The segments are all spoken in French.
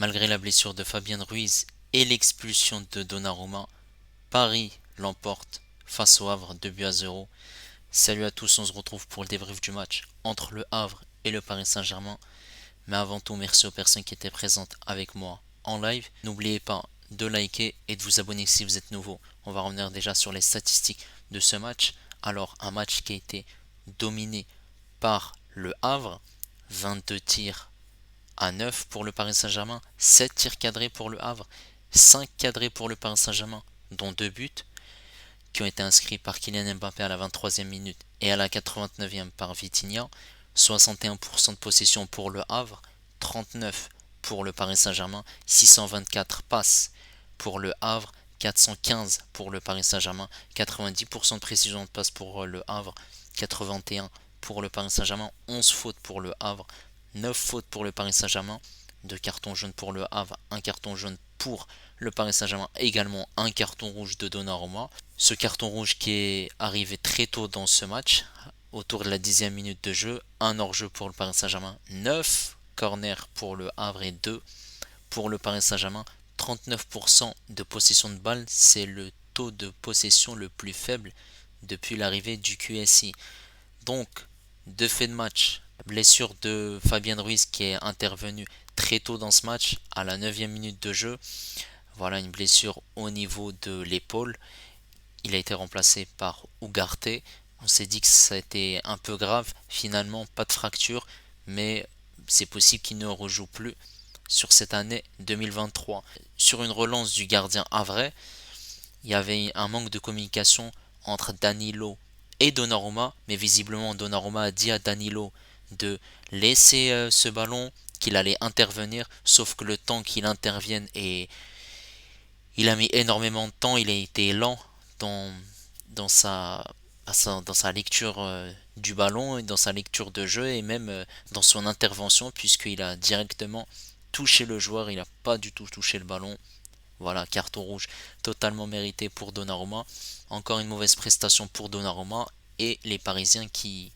Malgré la blessure de Fabien Ruiz et l'expulsion de Donnarumma, Paris l'emporte face au Havre 2-0. Salut à tous, on se retrouve pour le débrief du match entre le Havre et le Paris Saint-Germain. Mais avant tout, merci aux personnes qui étaient présentes avec moi en live. N'oubliez pas de liker et de vous abonner si vous êtes nouveau. On va revenir déjà sur les statistiques de ce match. Alors, un match qui a été dominé par le Havre, 22 tirs à 9 pour le Paris Saint-Germain, 7 tirs cadrés pour le Havre, 5 cadrés pour le Paris Saint-Germain, dont 2 buts qui ont été inscrits par Kylian Mbappé à la 23e minute et à la 89e par Vitinha. 61% de possession pour le Havre, 39 pour le Paris Saint-Germain, 624 passes pour le Havre, 415 pour le Paris Saint-Germain, 90% de précision de passe pour le Havre, 81 pour le Paris Saint-Germain, 11 fautes pour le Havre, 9 fautes pour le Paris Saint-Germain, 2 cartons jaunes pour le Havre, 1 carton jaune pour le Paris Saint-Germain, également un carton rouge de Donnarumma. Ce carton rouge qui est arrivé très tôt dans ce match, autour de la 10e minute de jeu, un hors-jeu pour le Paris Saint-Germain, 9 corners pour le Havre et 2 pour le Paris Saint-Germain. 39% de possession de balle, c'est le taux de possession le plus faible depuis l'arrivée du QSI. Donc, de fait de match, blessure de Fabien Ruiz qui est intervenu très tôt dans ce match, à la 9e minute de jeu. Voilà, une blessure au niveau de l'épaule. Il a été remplacé par Ugarte. On s'est dit que ça a été un peu grave. Finalement, pas de fracture, mais c'est possible qu'il ne rejoue plus sur cette année 2023. Sur une relance du gardien Havrais, il y avait un manque de communication entre Danilo et Donnarumma, mais visiblement Donnarumma a dit à Danilo de laisser ce ballon, qu'il allait intervenir, sauf que le temps qu'il intervienne, et il a mis énormément de temps, il a été lent dans, dans sa, dans sa lecture du ballon et dans sa lecture de jeu et même dans son intervention, puisqu'il a directement touché le joueur, il n'a pas du tout touché le ballon. Voilà, carton rouge totalement mérité pour Donnarumma. Encore une mauvaise prestation pour Donnarumma et les Parisiens qui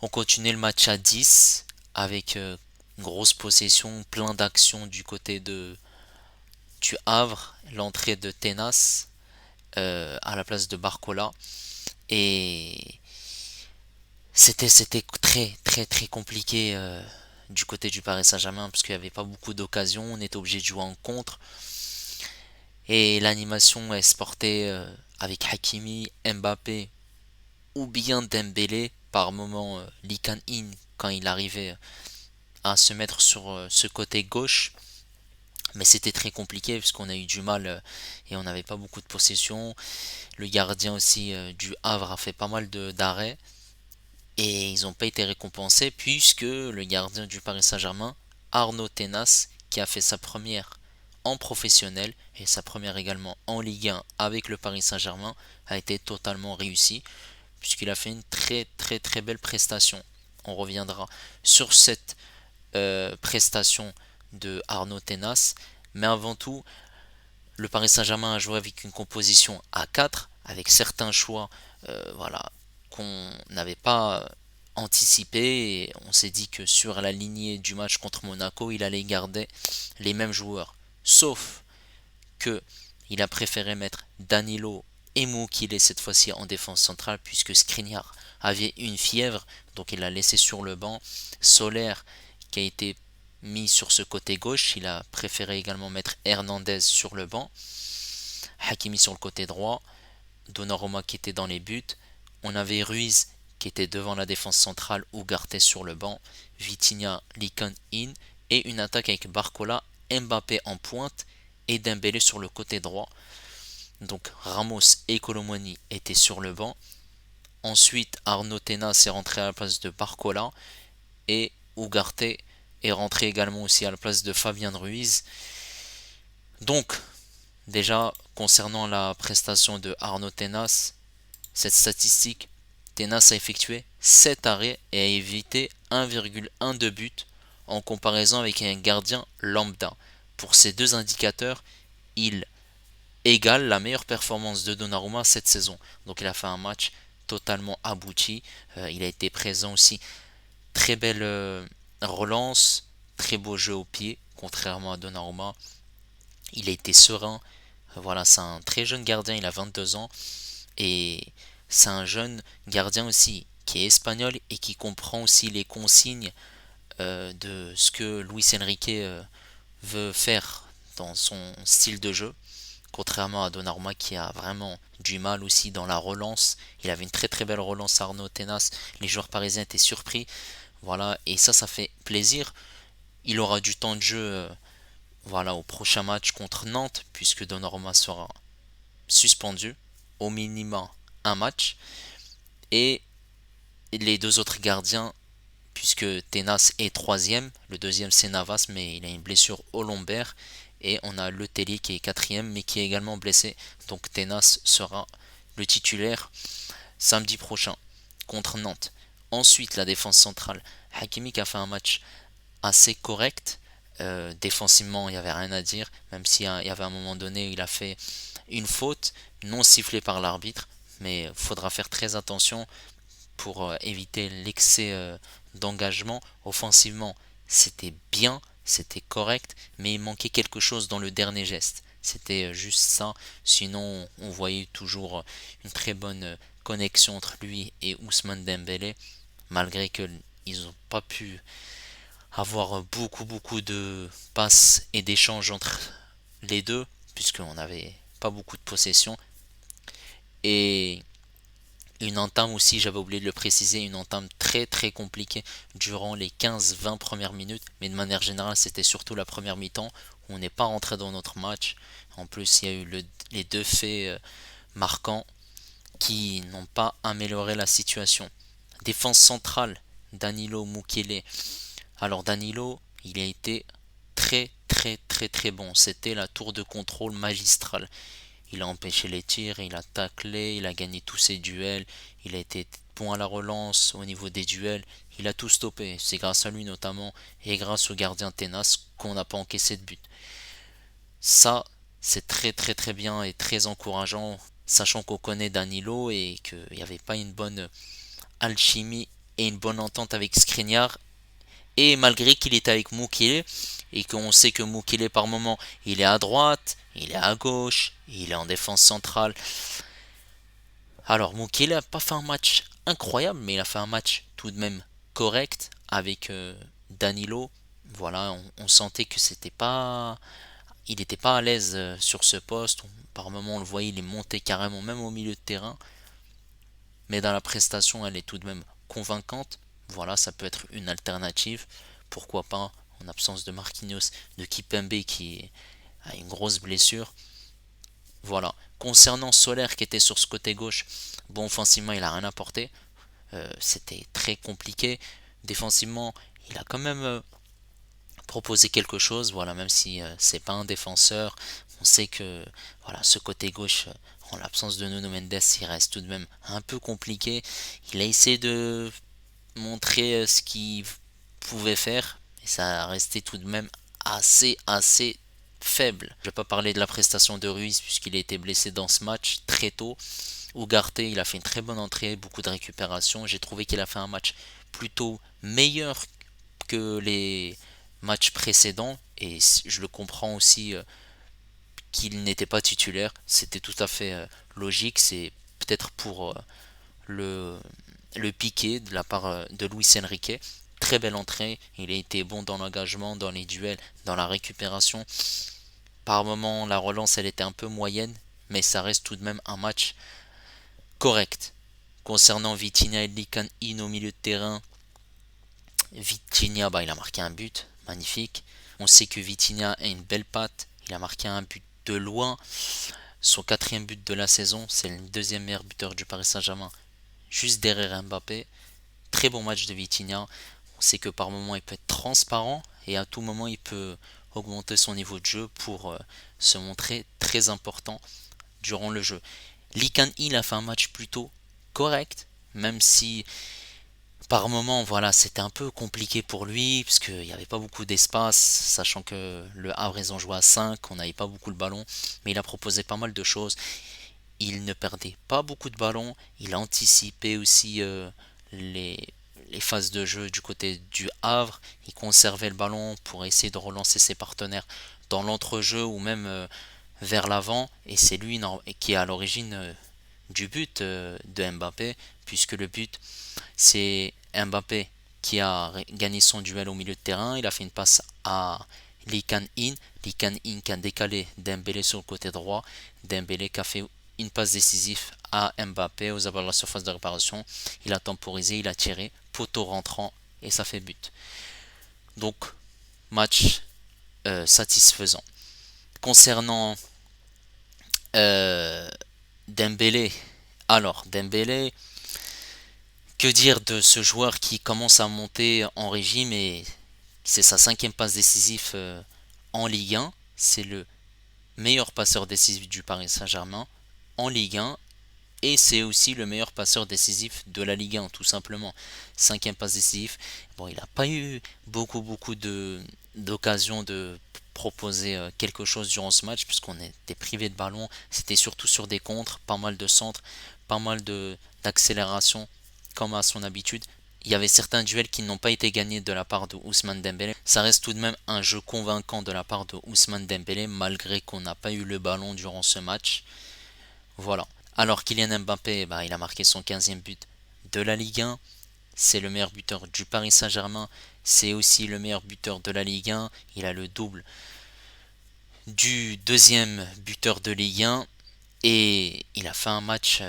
ont continué le match à 10 avec une grosse possession, plein d'actions du côté du Havre, l'entrée de Tenas à la place de Barcola et c'était très très très compliqué du côté du Paris Saint-Germain parce qu'il n'y avait pas beaucoup d'occasions, on était obligé de jouer en contre. Et l'animation est sportée avec Hakimi, Mbappé ou bien Dembélé, par moment Likan In quand il arrivait à se mettre sur ce côté gauche. Mais c'était très compliqué puisqu'on a eu du mal et on n'avait pas beaucoup de possession. Le gardien aussi du Havre a fait pas mal d'arrêts et ils n'ont pas été récompensés puisque le gardien du Paris Saint-Germain, Arnaud Tenas, qui a fait sa première en professionnel et sa première également en Ligue 1 avec le Paris Saint-Germain, a été totalement réussi puisqu'il a fait une très très très belle prestation. On reviendra sur cette prestation de Arnaud Tenas, mais avant tout, le Paris Saint-Germain a joué avec une composition à 4 avec certains choix voilà, qu'on n'avait pas anticipé et on s'est dit que sur la lignée du match contre Monaco, il allait garder les mêmes joueurs. Sauf que il a préféré mettre Danilo et Moukile cette fois-ci en défense centrale puisque Skriniar avait une fièvre, donc il l'a laissé sur le banc. Solaire qui a été mis sur ce côté gauche, il a préféré également mettre Hernandez sur le banc, Hakimi sur le côté droit, Donnarumma qui était dans les buts, on avait Ruiz qui était devant la défense centrale, Ugarte sur le banc, Vitinha, Likan In, et une attaque avec Barcola, Mbappé en pointe et Dembélé sur le côté droit. Donc Ramos et Colomwani étaient sur le banc. Ensuite, Arnaud Tenas est rentré à la place de Barcola et Ugarte est rentré également aussi à la place de Fabien Ruiz. Donc, déjà, concernant la prestation de Arnaud Tenas, cette statistique, Tenas a effectué 7 arrêts et a évité 1,1 de but en comparaison avec un gardien lambda. Pour ces deux indicateurs, il égale la meilleure performance de Donnarumma cette saison. Donc il a fait un match totalement abouti. Il a été présent aussi. Très belle relance, très beau jeu au pied, contrairement à Donnarumma. Il a été serein. Voilà, c'est un très jeune gardien, il a 22 ans. Et c'est un jeune gardien aussi qui est espagnol et qui comprend aussi les consignes de ce que Luis Enrique veut faire dans son style de jeu. Contrairement à Donnarumma qui a vraiment du mal aussi dans la relance. Il avait une très très belle relance Arnaud Tenas. Les joueurs parisiens étaient surpris. Voilà, et ça fait plaisir. Il aura du temps de jeu voilà, au prochain match contre Nantes, puisque Donnarumma sera suspendu, au minimum un match. Et les deux autres gardiens, puisque Tenas est troisième, le deuxième c'est Navas, mais il a une blessure au lombaire. Et on a Le Tellier qui est quatrième, mais qui est également blessé. Donc Tenas sera le titulaire samedi prochain contre Nantes. Ensuite, la défense centrale. Hakimi qui a fait un match assez correct. Défensivement, il n'y avait rien à dire, même s'il y avait un moment donné, il a fait une faute non sifflée par l'arbitre, mais il faudra faire très attention pour éviter l'excès d'engagement. Offensivement, c'était bien, c'était correct, mais il manquait quelque chose dans le dernier geste. C'était juste ça, sinon on voyait toujours une très bonne connexion entre lui et Ousmane Dembélé, malgré qu'ils n'ont pas pu avoir beaucoup de passes et d'échanges entre les deux, puisqu'on n'avait pas beaucoup de possession. Et une entame aussi, j'avais oublié de le préciser, une entame très très compliquée durant les 15-20 premières minutes, mais de manière générale c'était surtout la première mi-temps où on n'est pas rentré dans notre match. En plus il y a eu les deux faits marquants qui n'ont pas amélioré la situation. Défense centrale, Danilo Mukiele. Alors Danilo, il a été très bon. C'était la tour de contrôle magistrale. Il a empêché les tirs, il a taclé, il a gagné tous ses duels, il a été bon à la relance au niveau des duels, il a tout stoppé. C'est grâce à lui notamment et grâce au gardien Tenas qu'on n'a pas encaissé de but. Ça, c'est très bien et très encourageant, sachant qu'on connaît Danilo et qu'il n'y avait pas une bonne alchimie et une bonne entente avec Skriniar. Et malgré qu'il était avec Mukele, et qu'on sait que Mukele par moment, il est à droite, il est à gauche, il est en défense centrale. Alors Mukele n'a pas fait un match incroyable, mais il a fait un match tout de même correct avec Danilo. Voilà, on sentait que c'était pas, il n'était pas à l'aise sur ce poste. Par moment, on le voyait, il est monté carrément même au milieu de terrain. Mais dans la prestation, elle est tout de même convaincante. Voilà, ça peut être une alternative. Pourquoi pas en absence de Marquinhos, de Kipembe qui a une grosse blessure. Voilà. Concernant Solaire qui était sur ce côté gauche, bon offensivement il a rien apporté. C'était très compliqué. Défensivement, il a quand même proposé quelque chose. Voilà, même si c'est pas un défenseur, on sait que voilà ce côté gauche, en l'absence de Nuno Mendes, il reste tout de même un peu compliqué. Il a essayé de montrer ce qu'il pouvait faire et ça a resté tout de même assez faible. Je vais pas parler de la prestation de Ruiz puisqu'il a été blessé dans ce match très tôt. Ugarte, il a fait une très bonne entrée, beaucoup de récupération. J'ai trouvé qu'il a fait un match plutôt meilleur que les matchs précédents et je le comprends aussi qu'il n'était pas titulaire. C'était tout à fait logique. C'est peut-être pour le, le piqué de la part de Luis Enrique. Très belle entrée. Il a été bon dans l'engagement, dans les duels, dans la récupération. Par moments, la relance, elle était un peu moyenne, mais ça reste tout de même un match correct. Concernant Vitinha et Likan In au milieu de terrain, Vitinha, il a marqué un but, magnifique. On sait que Vitinha a une belle patte, il a marqué un but de loin. Son quatrième but de la saison, c'est le deuxième meilleur buteur du Paris Saint-Germain, juste derrière Mbappé. Très bon match de Vitinha. On sait que par moment il peut être transparent et à tout moment il peut augmenter son niveau de jeu pour se montrer très important durant le jeu. Lee Kan-il a fait un match plutôt correct, même si par moment voilà c'était un peu compliqué pour lui parce qu'il n'y avait pas beaucoup d'espace, sachant que le Havre ils ont joué à 5, on n'avait pas beaucoup le ballon, mais il a proposé pas mal de choses. Il ne perdait pas beaucoup de ballons, il a anticipé aussi les, les phases de jeu du côté du Havre. Il conservait le ballon pour essayer de relancer ses partenaires dans l'entrejeu ou même vers l'avant. Et c'est lui qui est à l'origine du but de Mbappé, puisque le but, c'est Mbappé qui a gagné son duel au milieu de terrain. Il a fait une passe à Lee Kan-in. Lee Kan-in qui a décalé Dembélé sur le côté droit. Dembélé qui a fait une passe décisive à Mbappé aux abords de la surface de réparation. Il a temporisé, il a tiré, poteau rentrant et ça fait but. Donc, match satisfaisant. Concernant Dembélé, alors Dembélé, que dire de ce joueur qui commence à monter en régime et c'est sa cinquième passe décisive en Ligue 1. C'est le meilleur passeur décisif du Paris Saint-Germain en Ligue 1 et c'est aussi le meilleur passeur décisif de la Ligue 1 tout simplement. Cinquième passe décisive. Bon, il n'a pas eu beaucoup d'occasions de proposer quelque chose durant ce match puisqu'on était privé de ballon. C'était surtout sur des contres, pas mal de centres, pas mal d'accélération comme à son habitude. Il y avait certains duels qui n'ont pas été gagnés de la part de Ousmane Dembélé. Ça reste tout de même un jeu convaincant de la part de Ousmane Dembélé malgré qu'on n'a pas eu le ballon durant ce match. Voilà. Alors Kylian Mbappé, il a marqué son 15e but de la Ligue 1. C'est le meilleur buteur du Paris Saint-Germain. C'est aussi le meilleur buteur de la Ligue 1. Il a le double du deuxième buteur de Ligue 1. Et il a fait un match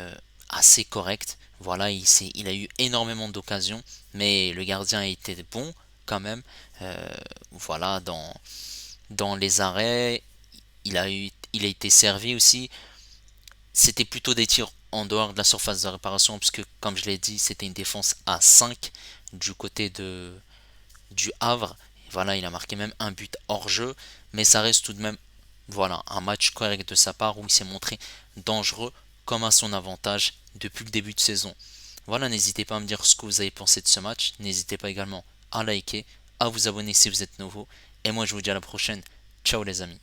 assez correct. Voilà, il a eu énormément d'occasions. Mais le gardien a été bon quand même. Voilà, dans les arrêts. Il a été servi aussi. C'était plutôt des tirs en dehors de la surface de réparation, puisque comme je l'ai dit, c'était une défense à 5 du côté du Havre. Voilà, il a marqué même un but hors jeu, mais ça reste tout de même voilà, un match correct de sa part où il s'est montré dangereux comme à son avantage depuis le début de saison. Voilà, n'hésitez pas à me dire ce que vous avez pensé de ce match. N'hésitez pas également à liker, à vous abonner si vous êtes nouveau. Et moi je vous dis à la prochaine. Ciao les amis.